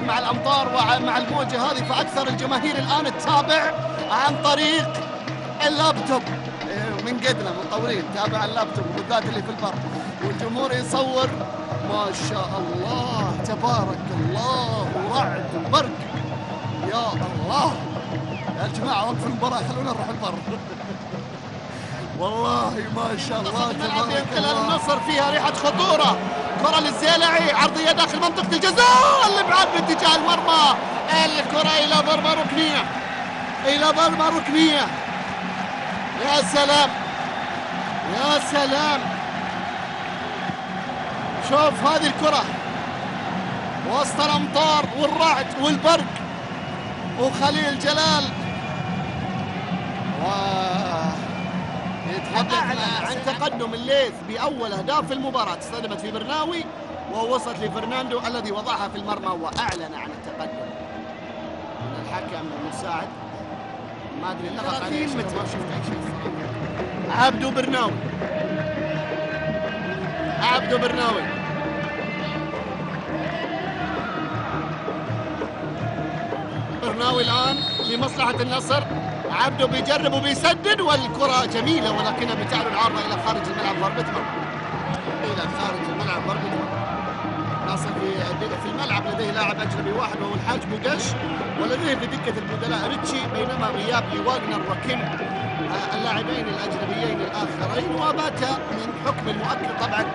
مع الأمطار ومع الموجة هذه، فأكثر الجماهير الآن تتابع عن طريق اللابتوب. من قدنا مطورين تابع اللابتوب وبالذات اللي في البر، والجمهور يصور. ما شاء الله تبارك الله، ورعد وبرق يا الله. يا جماعة وقف المباراة، خلونا نروح البر. والله ما شاء الله تبارك الله. النصر فيها ريحة خطورة. كرة للزيلعي، عرضية داخل منطقة الجزاء، الابعاد باتجاه المرمى. الكرة إلى ضربة ركنية، إلى ضربة ركنية. يا سلام يا سلام، شوف هذه الكرة وسط الأمطار والرعد والبرق، وخليل جلال يتحدث عن تقدم الليث بأول أهداف المباراة. اصطدمت في برناوي ووصلت لفرناندو الذي وضعها في المرمى وأعلن عن التقدم من الحكم المساعد. ما أدري لقط عليه ما شفت أي شيء. عبدو برناوي، عبدو برناوي برناوي الآن لمصلحة النصر. عبدو بيجرب وبيسدد، والكرة جميلة ولكنها بتعرض العارضة إلى خارج الملعب، ضربة مرمى إلى خارج الملعب، ضربة مرمى. ناصر في الملعب لديه لاعب أجنبي واحد وهو الحاج بوقش، ولديه في دكة البدلاء ريتشي، بينما غياب لواغنر وكيم اللاعبين الأجنبيين الآخرين. وبات من حكم المؤكد طبعا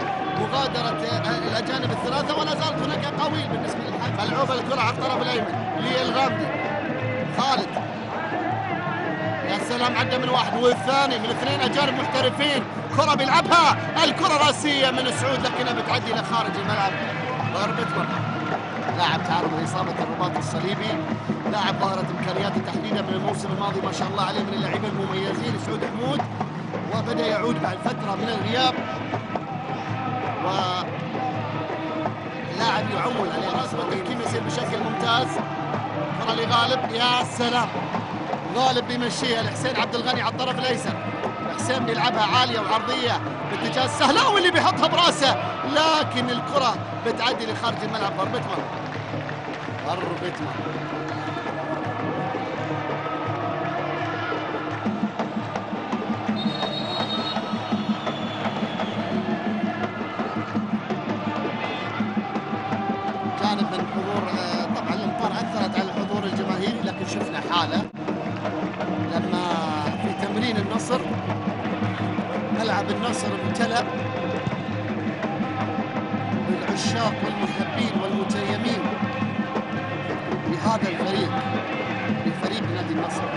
مغادرة الأجانب الثلاثة، ولا زالت هناك قويل بالنسبة للحاج. ملعوبة الكرة على الطرف الأيمن للغامدي، خالد يا سلام، عدى من واحد والثاني من اثنين أجانب محترفين. كرة بيلعبها، الكرة راسية من سعود لكنها بتعدي إلى خارج الملعب، ضربة مرمى. لاعب تعرض لإصابة الرباط الصليبي، لاعب ظهرت إمكانياته تحديدا من الموسم الماضي ما شاء الله عليه، من اللاعبين المميزين سعود حمود، وبدأ يعود بعد فترة من الغياب، ولاعب يعول عليه إصابة الكيم يصير بشكل ممتاز. كرة لغالب، يا سلام، غالب بيمشيها لحسين عبد الغني على الطرف الايسر. حسين بيلعبها عاليه وعرضيه باتجاه السهلاوي اللي بيحطها براسه، لكن الكره بتعدي لخارج الملعب، ضربة مرمى، ضربة مرمى. جانب من حضور، طبعا الامطار اثرت على الحضور الجماهيري، لكن شفنا حاله لما في تمرين النصر ملعب النصر امتلأ بالعشاق والمحبين والمتيمين لهذا الفريق، لفريق نادي النصر.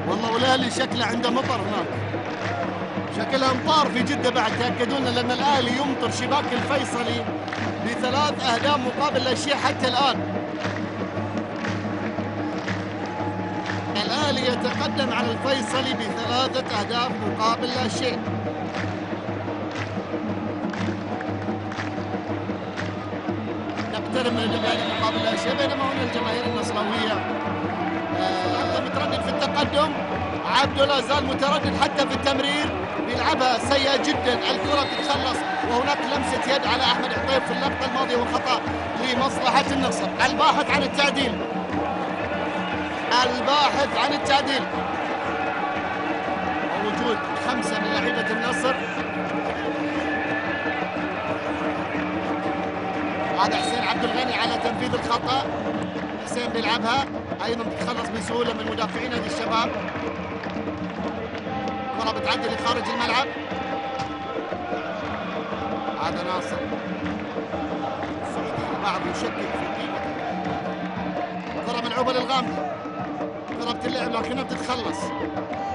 والله والأهلي شكله عنده مطر هناك، شكلها امطار في جدة بعد، تأكدون لأن الأهلي يمطر شباك الفيصلي ب3 أهداف مقابل لا شيء حتى الآن. الأهلي يتقدم على الفيصلي ب3 أهداف مقابل لا شيء. نقترب من الأهلي مقابل لا شيء، بينما هنا الجماهير النصراوية متردد في التقدم. عبدو لا زال متردد حتى في التمرير، بيلعبها سيئة جدا، الكرة تتخلص، وهناك لمسة يد على أحمد عطيف في اللقطة الماضية وخطأ لمصلحة النصر. الباحث عن التعديل، الباحث عن التعديل، ووجود 5 من لاعيبة النصر. هذا حسين عبد الغني على تنفيذ الخطأ. حسين بيلعبها ايضا بتتخلص بسهوله من مدافعين نادي الشباب. كره بتعدي لخارج الملعب، هذا ناصر. البعض يشكك في قيمته. كره ملعوبه للغامدي، كره بتلعب لكنها بتتخلص،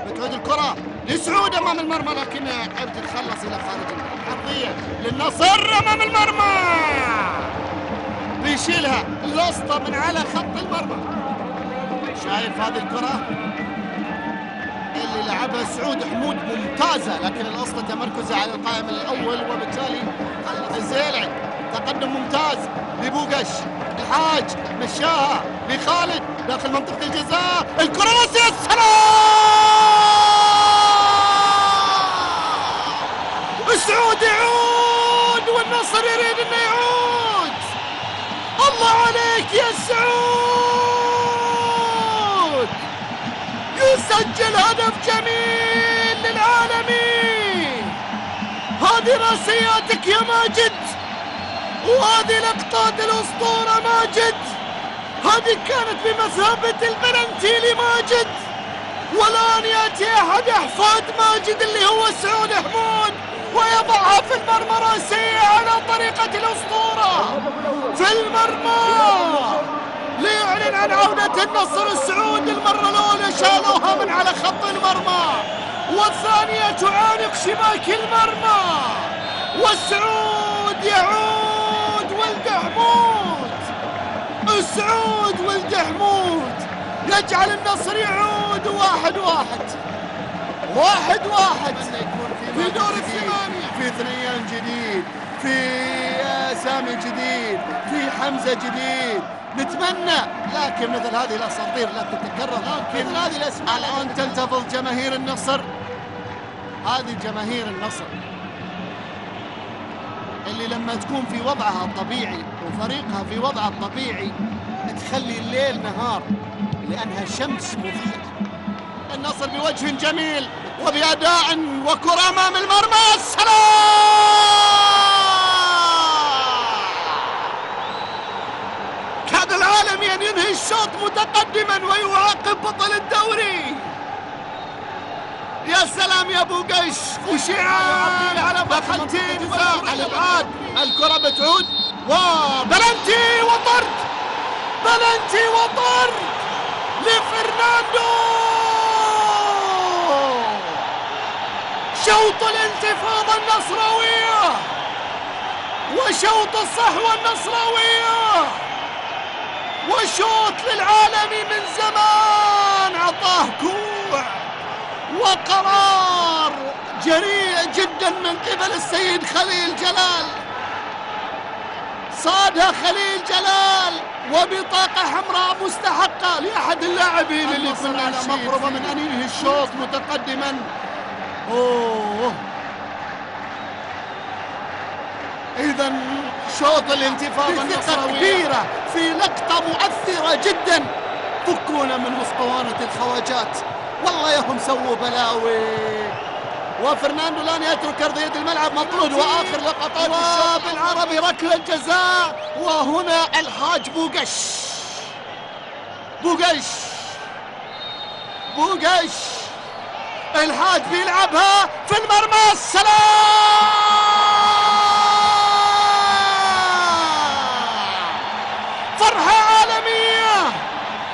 بتعود الكره لسعود امام المرمى لكنها بتتخلص الى خارج الملعب. عرضيه للنصر امام المرمى، بيشيلها الاسطى من على خط المرمى. شايف هذه الكرة اللي لعبها سعود حمود ممتازة، لكن الاسطى تمركزه على القائم الأول، وبالتالي الزيلعي تقدم ممتاز لبوقش. الحاج مشاها لخالد داخل منطقة الجزاء، الكرة راسية، السلام هدف جميل للعالمين. هذه راسياتك يا ماجد، وهذه لقطات الأسطورة ماجد. هذه كانت بمثابة البلنتي لماجد، والآن يأتي أحد أحفاد ماجد اللي هو سعود حمود ويضعها في المرمى راسية على طريقة الأسطورة في المرمى ليعلن عن عودة النصر السعودي. المرة الأولى شالوها من على خط المرمى، والثانية تعانق شباك المرمى، والسعود يعود ولد حمود. السعود ولد حمود يجعل النصر يعود 1-1 في دور الثمانية، في ثنيان جديد، في سامي جديد، في حمزة جديد. نتمنى لكن مثل هذه الأساطير لا تتكرر، لكن هذه الأسماء الآن تنتفض جماهير النصر. هذه جماهير النصر اللي لما تكون في وضعها الطبيعي وفريقها في وضعها الطبيعي تخلي الليل نهار لأنها شمس مضيئة. النصر بوجه جميل وبأداء وكرة أمام المرمى. السلام! كاد العالمي أن ينهي الشوط متقدما ويعاقب بطل الدوري. يا سلام يا ابو قش، وشعار على دخلتين على الابعاد. الكرة بتعود وبلنتي وطرد، بلنتي وطرد لفرناندو. شوط الانتفاضة النصراوية وشوط الصحوة النصراوية وشوط للعالمي من زمان عطاه كوع وقرار جريء جدا من قبل السيد خليل جلال. صادها خليل جلال وبطاقة حمراء مستحقة لأحد اللاعبين اللي كنا على مقربة من أن ينهي الشوط متقدما. إذا شوط الانتفاضة النصراوية كبيرة في لقطة مؤثرة جدا. فكونا من اسطوانة الخواجات، والله يهم سووا بلاوي. وفرناندو لن يترك أرضية الملعب مطرود. وآخر لقطات وبالعربي ركلة جزاء. وهنا الحاج بوقش الحاج بيلعبها في المرمى. السلام! فرحة عالمية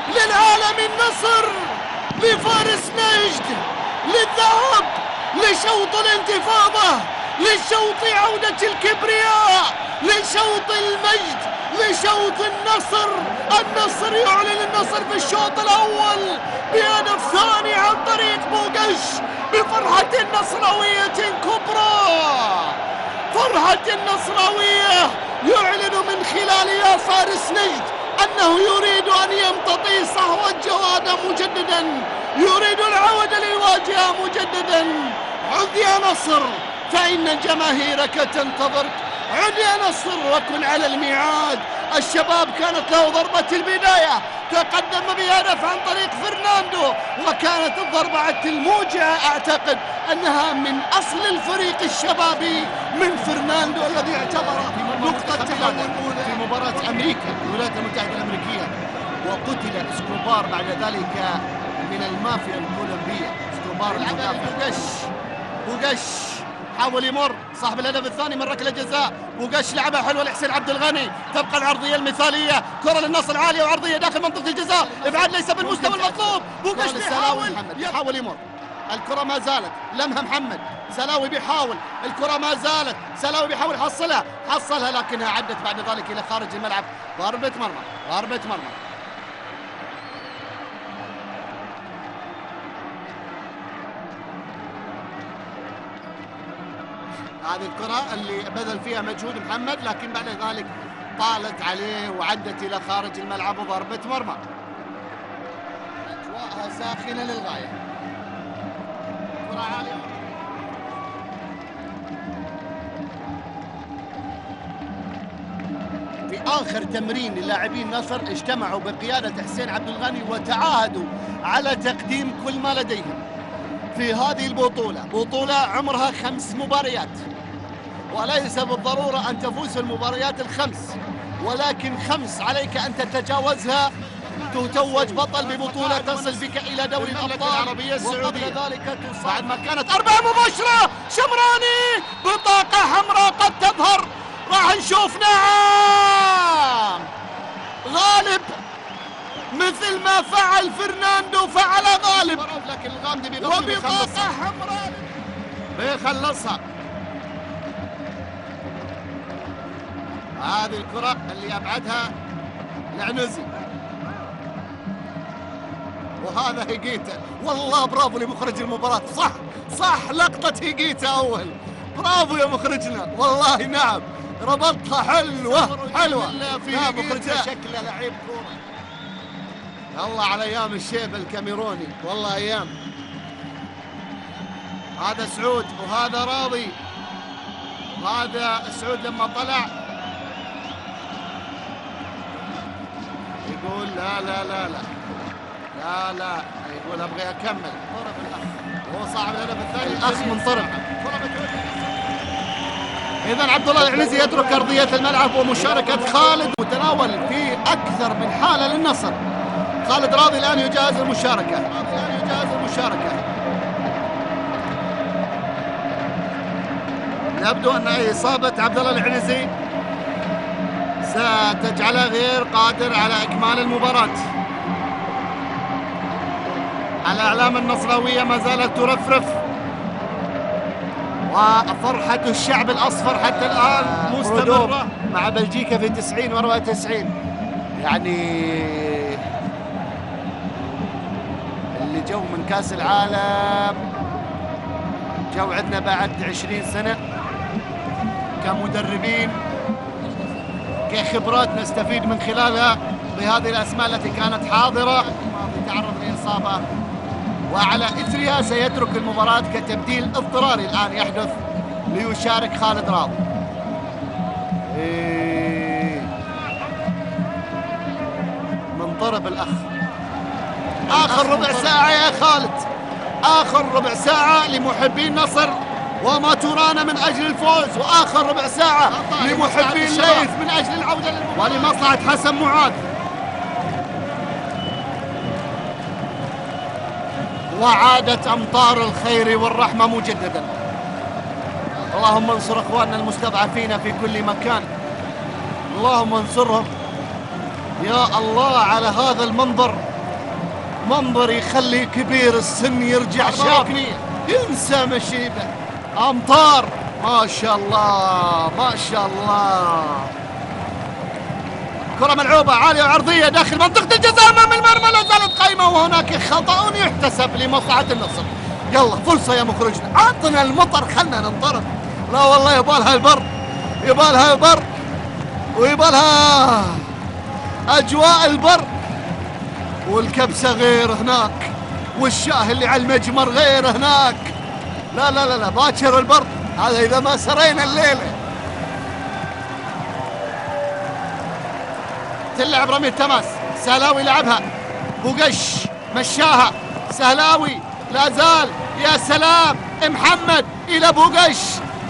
للعالم النصر، لفارس نجد، للذهاب لشوط الانتفاضة، لشوط عودة الكبرياء، لشوط المجد، لشوط النصر. النصر يعلن النصر في الشوط الأول بهدف ثاني عن طريق بوقش بفرحة نصراوية كبرى. فرحة النصراوية يعلن من خلال يا فارس نجد أنه يريد أن يمتطي صهوة جوادة مجددا، يريد العودة للواجهة مجددا. عد يا نصر فإن جماهيرك تنتظرك، عد يا نصر وكن على الميعاد. الشباب كانت له ضربة البداية، تقدم بهدف عن طريق فرناندو، وكانت الضربة الموجعة أعتقد أنها من أصل الفريق الشبابي من فرناندو الذي اعتبر نقطة تحول أولى في مباراة أمريكا الولايات المتحدة الأمريكية. وقتل اسكوبار بعد ذلك من المافيا الكولومبية. اسكوبار بوقش حاول يمر صاحب الهدف الثاني من ركله جزاء. بوقش لعبها حلوه لحسين عبد الغني، تبقى العرضيه المثاليه، كره للنصر عاليه وعرضيه داخل منطقه الجزاء، ابعاد ليس بالمستوى المطلوب. بوقش يحاول يمر، الكره ما زالت لمها محمد سلاوي، بيحاول الكره ما زالت سلاوي بيحاول حصلها لكنها عدت بعد ذلك الى خارج الملعب. ضربه مرمى. هذه الكرة اللي بذل فيها مجهود محمد، لكن بعد ذلك طالت عليه وعدت إلى خارج الملعب وضربة مرمى. أجواءها ساخنة للغاية. كرة عالية. في آخر تمرين للاعبين نصر اجتمعوا بقيادة حسين عبد الغني وتعاهدوا على تقديم كل ما لديهم في هذه البطولة، بطولة عمرها 5 مباريات، وليس بالضرورة أن تفوز المباريات الخمس، ولكن 5 عليك أن تتجاوزها تتوج بطل ببطولة تصل بك إلى دوري الأبطال العربية السعودية. وقبل ذلك بعد ما كانت 4 مباشرة، شمراني بطاقة حمراء قد تظهر، راح نشوف. نعم، غالب مثل ما فعل فرناندو فعل غالب، لكن الغامدي وبطاقة حمراء بيخلصها. هذه الكرة اللي أبعدها العنزي، وهذا هيجيتا. والله برافو لمخرج المباراة، صح لقطة هيجيتا أول، برافو يا مخرجنا والله. نعم، ربطها حلوة. لا مخرجنا شكله لعيب كورة. الله على أيام الشيب الكاميروني، والله أيام. هذا سعود وهذا راضي، هذا سعود لما طلع يقول لا لا لا لا لا لا، يقول ابغى اكمل. ضرب الاخ وهو صعب الهدف الثاني، الاخ منطرب. اذا عبد الله العنزي يترك ارضيه الملعب، ومشاركه خالد متناول في اكثر من حاله للنصر. خالد راضي الان يجهز المشاركه. يبدو ان اصابه عبد الله العنزي ستجعله غير قادر على اكمال المباراه. الأعلام النصراوية ما زالت ترفرف، وفرحة الشعب الأصفر حتى الآن مستمرة مع بلجيكا في 90 و94. يعني اللي جو من كأس العالم جو عندنا بعد 20 سنة كمدربين، كخبرات نستفيد من خلالها بهذه الأسماء التي كانت حاضرة. تعرض لإصابة وعلى إثرها سيترك المباراة كتبديل اضطراري الآن يحدث ليشارك خالد راضي. منضرب الأخ. آخر ربع ساعة يا خالد، آخر ربع ساعة لمحبين نصر وما ترانا من أجل الفوز، وآخر ربع ساعة لمحبين ليث من أجل العودة ولمصلحة حسن معاذ. وعادت أمطار الخير والرحمة مجددا. اللهم انصر أخواننا المستضعفين في كل مكان، اللهم انصرهم يا الله. على هذا المنظر، منظر يخلي كبير السن يرجع شاب ينسى مشيبه. أمطار ما شاء الله ما شاء الله. كرة ملعوبة عالية وعرضية داخل منطقة الجزاء أمام المرمى، لا زالت قائمة، وهناك خطأ يحتسب لمصلحة النصر. يلا فرصة يا مخرجنا، عطنا المطر خلنا ننطرد. لا والله يبالها البر، يبالها البر، ويبالها أجواء البر، والكبسة غير هناك، والشاه اللي على المجمر غير هناك. لا لا لا لا، باكر البر هذا إذا ما سرينا الليلة. تلعب رمي التماس، سهلاوي لعبها، بوقش مشاها، سهلاوي لا زال، يا سلام، محمد إلى بوقش،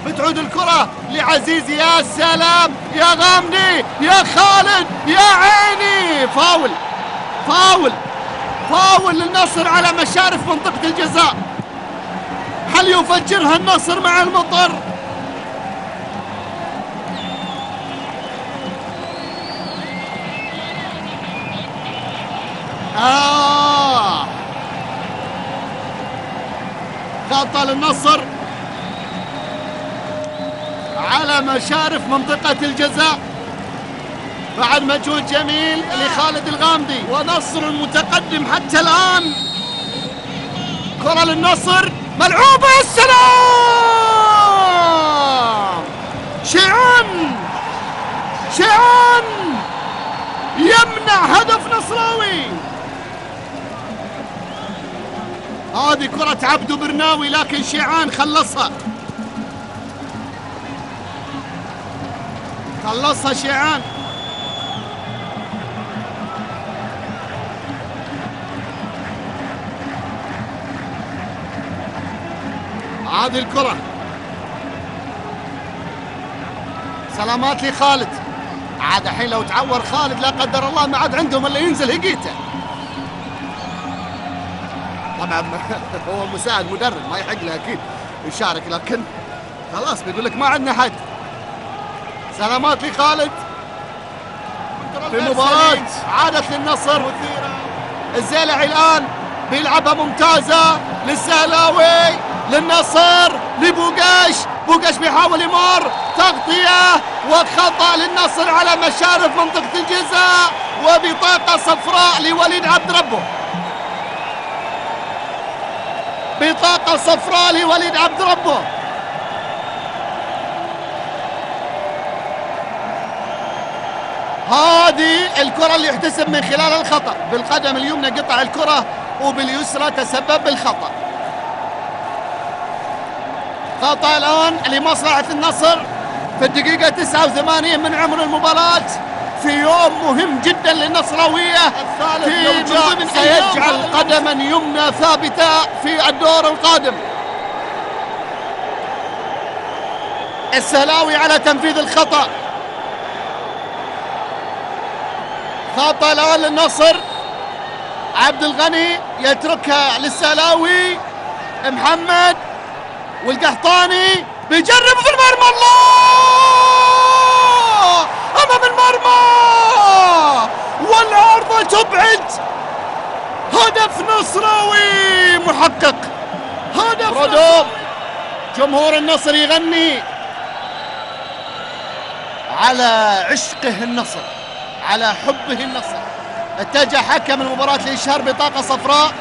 بتعود الكرة لعزيز، يا سلام يا غامدي يا خالد يا عيني. فاول فاول فاول للنصر على مشارف منطقة الجزاء. هل يفجرها النصر مع المطر؟ خطأ للنصر على مشارف منطقة الجزاء بعد مجهود جميل لخالد الغامدي، ونصر متقدم حتى الآن. كرة للنصر ملعوبة، السلام. شيعان يمنع هدف نصراوي. هذه كرة عبدو برناوي لكن شيعان خلصها شيعان. هذه الكرة سلامات لي خالد. عاد الحين لو تعور خالد لا قدر الله ما عاد عندهم اللي ينزل هقيته. طبعا هو مساعد مدرب ما يحق له اكيد يشارك، لكن خلاص بيقول لك ما عندنا حد. سلامات لي خالد في مباراة عادت للنصر. الزيلعي الآن بيلعبها ممتازة للسهلاوي للنصر لبوقاش. بوقاش بيحاول يمر تغطية وخطأ للنصر على مشارف منطقة الجزاء وبطاقة صفراء لوليد عبد ربه. بطاقة صفراء لوليد عبد ربه. هذه الكرة اللي يحتسب من خلال الخطأ. بالقدم اليمنى قطع الكرة وباليسرى تسبب بالخطأ. خطأ الآن لمصلحة النصر في الدقيقة 89 من عمر المباراة في يوم مهم جدا للنصراوية. الثالث سيجعل قدما يمنى ثابتة في الدور القادم. السهلاوي على تنفيذ الخطأ. خطأ الآن للنصر. عبد الغني يتركها للسهلاوي. محمد والقحطاني بيجرب في المرمى. الله أمام المرمى والعارضة تبعد. هدف نصراوي محقق. هدف رودوم. جمهور النصر يغني على عشقه النصر، على حبه النصر. اتجه حكم المباراة لإشهار بطاقة صفراء.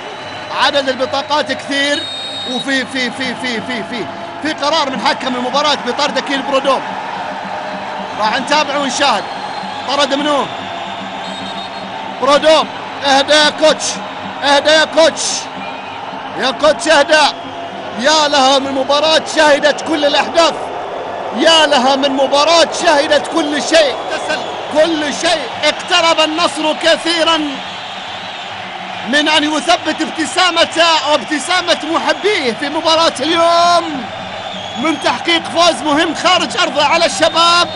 عدد البطاقات كثير وفي في في في في في في قرار من حكم المباراة بطرد أكيل برودوم. راح نتابع ونشاهد. طرد منو؟ برودوم. اهدى يا كوتش، اهدى يا كوتش، يا كوتش اهدى. يا لها من مباراة شهدت كل الأحداث، يا لها من مباراة شهدت كل شيء، كل شيء. اقترب النصر كثيرا من أن يثبت ابتسامته وابتسامة محبيه في مباراة اليوم من تحقيق فوز مهم خارج أرضه على الشباب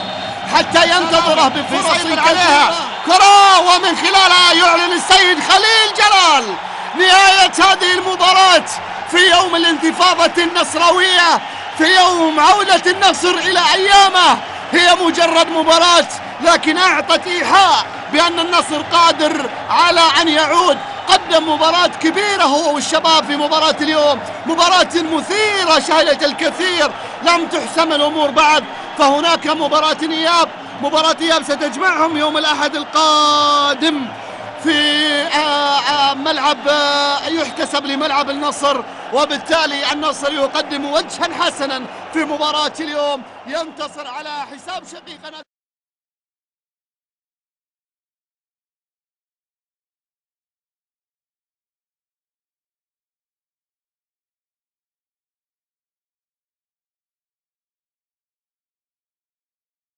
حتى ينتظره بفرص عليها. كرة ومن خلالها يعلن السيد خليل جلال نهاية هذه المباراة في يوم الانتفاضة النصراوية، في يوم عودة النصر إلى أيامه. هي مجرد مباراة لكن أعطت إيحاء بأن النصر قادر على أن يعود. قدم مباراة كبيرة هو والشباب في مباراة اليوم، مباراة مثيرة شهدت الكثير. لم تحسم الأمور بعد، فهناك مباراة إياب. مباراة إياب ستجمعهم يوم الأحد القادم في ملعب يحتسب لملعب النصر، وبالتالي النصر يقدم وجها حسنا في مباراة اليوم، ينتصر على حساب شقيقنا.